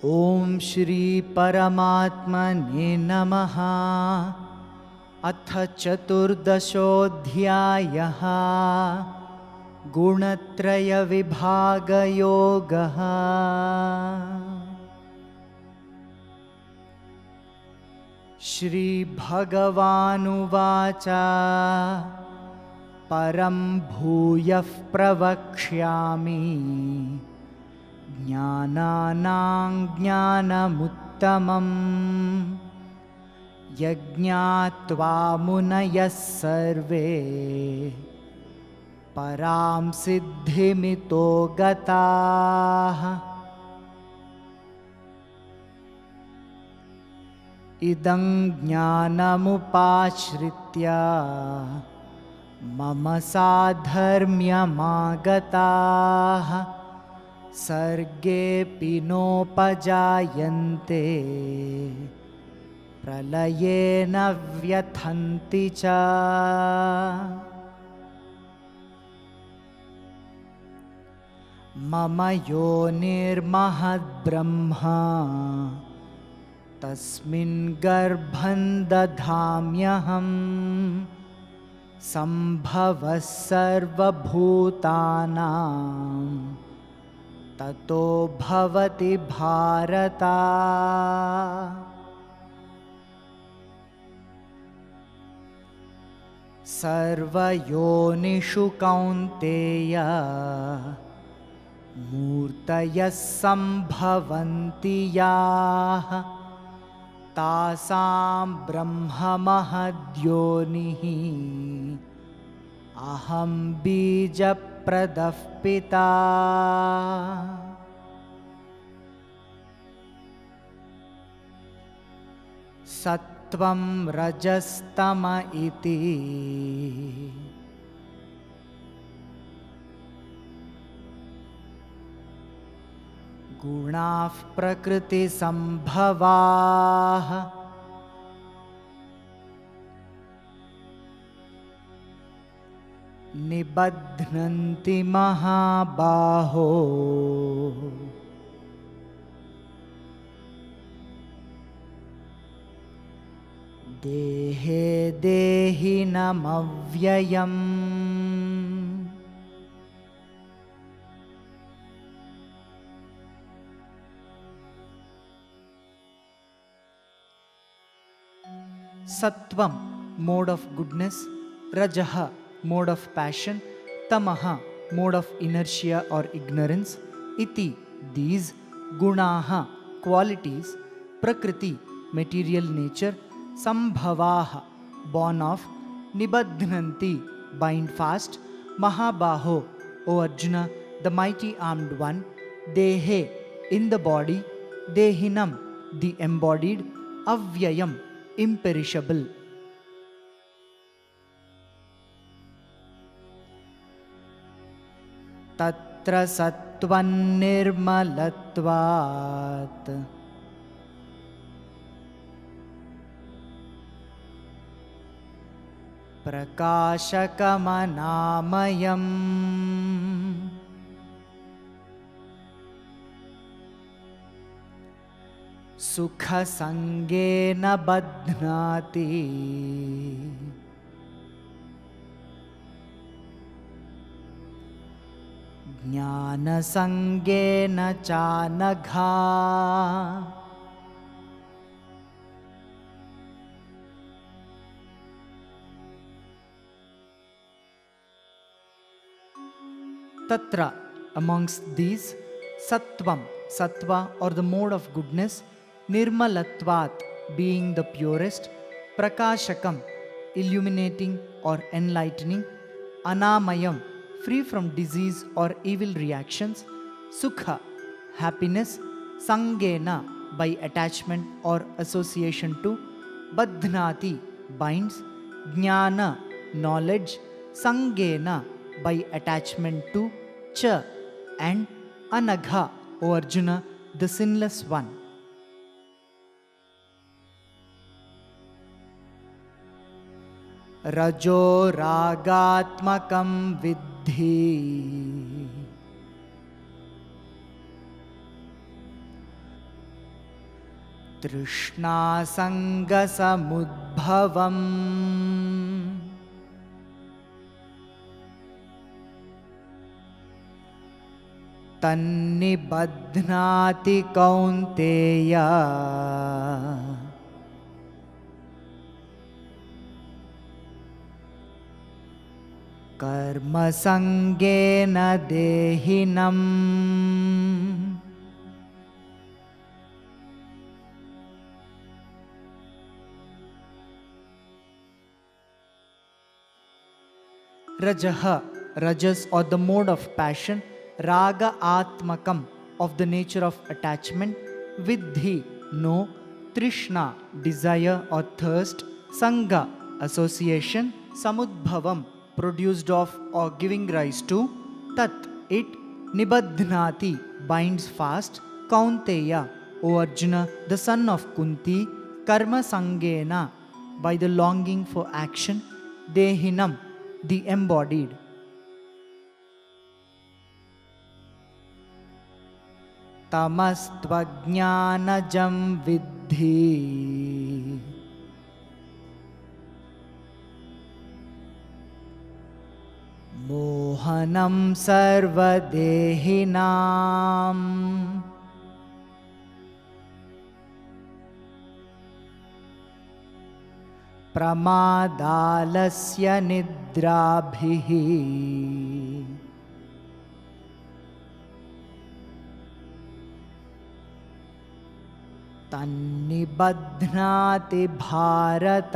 ओम श्री परमात्मने नमः। अथ चतुर्दशोऽध्यायः। गुणत्रयविभागयोगः। श्रीभगवानुवाच परं भूयः प्रवक्ष्यामि ज्ञानानां ज्ञानमुत्तमम् यज्ञात्वा मुनयः सर्वे परां सिद्धिमितो गताः। इदं ज्ञानमुपाश्रित्य मम साधर्म्यमागताः सर्गेऽपि नोपजायन्ते प्रलये न व्यथन्ति च। मम योनिर्महद्ब्रह्मा तस्मिन् गर्भं दधाम्यहम् सम्भवः सर्वभूतानां ततो भवति भारत। सर्वयोनिषु कौन्तेय मूर्तयः सम्भवन्ति याः तासां ब्रह्ममहद्योनिः अहं बीजप्रदः पिता। सत्वं रजस्तम इति गुणाः प्रकृतिसम्भवाः निबध्नन्ति महाबाहो देहे देहिनमव्ययम्। Sattvam, mode of goodness; Rajaha, mode of passion; Tamaha, mode of inertia or ignorance; Iti, these; Gunaha, qualities; Prakriti, material nature; Sambhavaha, born of; Nibadhnanti, bind fast; Mahabaho, O Arjuna, the mighty armed one; Dehe, in the body; Dehinam, the embodied; Avyayam, imperishable. तत्र सत्त्वन्निर्मलत्वात् प्रकाशकमनामयम् सुखसङ्गेन बध्नाति ज्ञानसङ्गेन चानघा। Tatra, amongst these, Sattvam, Sattva or the mode of goodness; Nirmalatvat, being the purest; Prakashakam, illuminating or enlightening; Anamayam, free from disease or evil reactions; Sukha, happiness; Sangena, by attachment or association to; Badhnati, binds; Jnana, knowledge; Sangena, by attachment to; Cha, and Anagha, O Arjuna, the sinless one. रजो रागात्मकं विद्धि तृष्णासङ्गसमुद्भवम् तन्निबध्नाति Kaunteya कर्मसङ्गेन देहिनम्। Rajaha, rajas or the mode of passion, raga atmakam of the nature of attachment, vidhi, no, trishna, desire or thirst, sangha, association, samudbhavam, produced of or giving rise to, tat, it, nibadhnati, binds fast, kaunteya, O Arjuna, the son of Kunti, karma sangena, by the longing for action, dehinam, the embodied. Tamastvajnanajam vidhi mohanam sarvadehinam प्रमादालस्य निद्राभिः तन्निबध्नाति Bharata.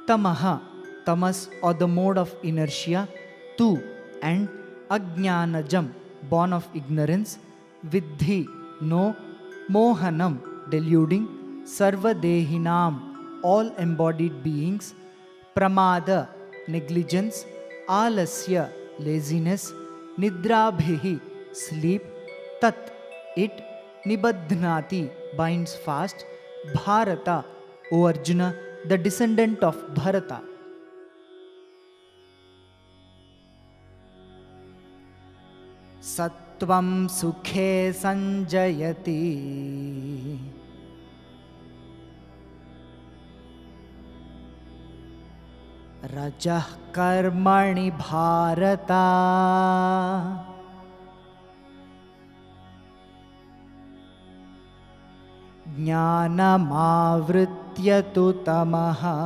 Tamaha, tamas or the mode of inertia, tu and ajnanajam, born of ignorance, vidhi, no, mohanam, deluding, sarvadehinam, all embodied beings, pramada, negligence, alasya, laziness, nidrabhihi, sleep, tat, it, nibadhnati, binds fast, bharata, O Arjuna, the descendant of Bharata. Sattvam sukhe sanjayati rajah karmani bharata jnanamavritya tu tamaha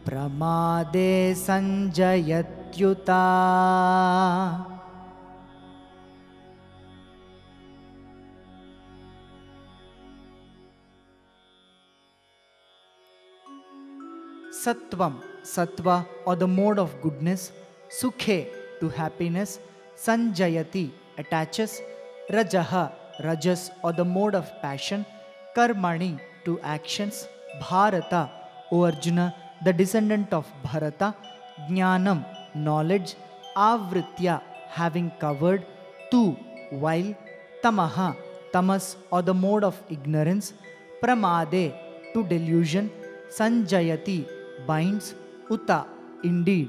pramade sanjayatyuta. Sattvam, sattva or the mode of goodness, sukhe, to happiness, sanjayati, attaches, rajaha, rajas or the mode of passion, karmani, to actions, bharata, O Arjuna, the descendant of Bharata, jnanam, knowledge, avritya, having covered, tu, while, tamaha, tamas or the mode of ignorance, pramade, to delusion, sanjayati, binds, uta, indeed.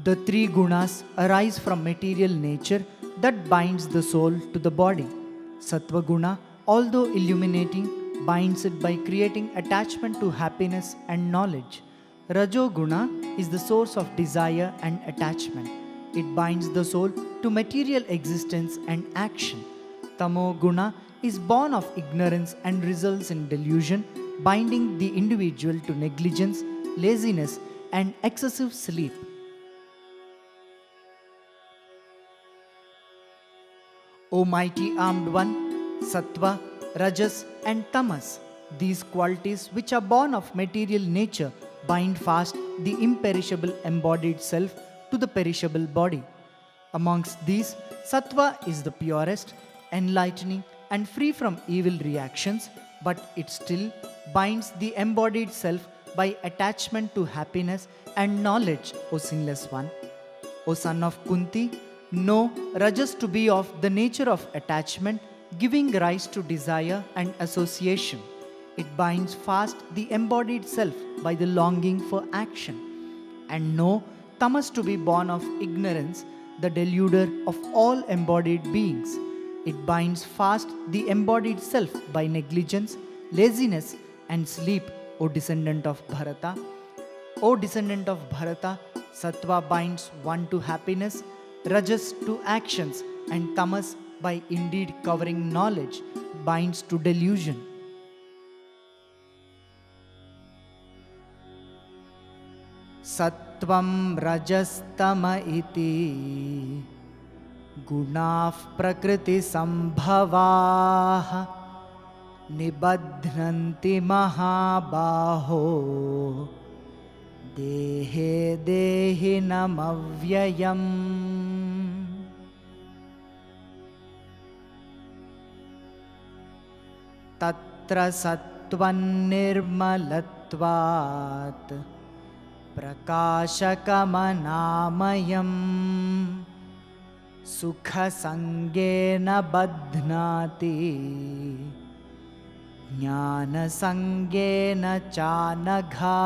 The three gunas arise from material nature that binds the soul to the body. Sattva guna, although illuminating, binds it by creating attachment to happiness and knowledge. Rajo guna is the source of desire and attachment. It binds the soul to material existence and action. Tamo guna is born of ignorance and results in delusion, binding the individual to negligence, laziness, and excessive sleep. O mighty armed one, Sattva, Rajas and Tamas, these qualities which are born of material nature bind fast the imperishable embodied self to the perishable body. Amongst these, Sattva is the purest, enlightening and free from evil reactions, but it still binds the embodied self by attachment to happiness and knowledge, O sinless one. O son of Kunti, know Rajas to be of the nature of attachment, giving rise to desire and association. It binds fast the embodied self by the longing for action. And know Tamas to be born of ignorance, the deluder of all embodied beings. It binds fast the embodied self by negligence, laziness, and sleep, O descendant of Bharata. O descendant of Bharata, Sattva binds one to happiness, Rajas to actions, and Tamas, by indeed covering knowledge, binds to delusion. Sattvam rajastama iti gunaः prakriti sambhavaः nibadhnanti mahabaho dehe dehinam avyayam. Tatra sattvan nirmalatvat prakashakamanāmayam sukha sangena badhnāti jnana sangena chanagha.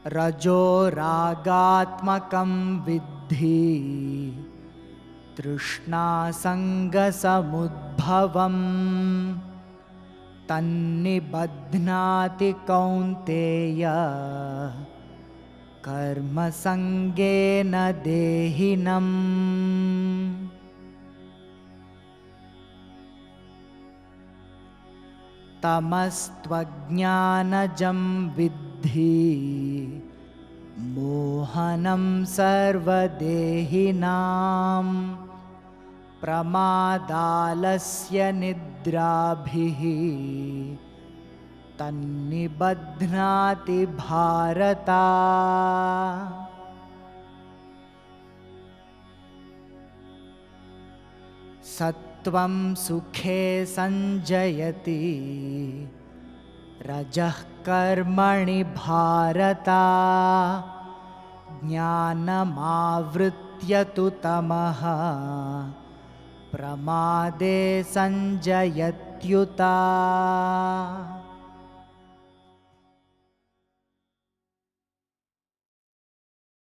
Rajo ragatmakam viddhi trishna sanga samudbhavam tannibadhnāti kaunteya karma sangena dehinam. Tamastvajnānajam viddhi mohanam sarvadehinam pramādalasya nidrabhihi tannibadhnāti bharata. Sattvam sukhe sanjayati rajah karmani bharata jnanamavritya tu tamaha pramade sanjayatyuta.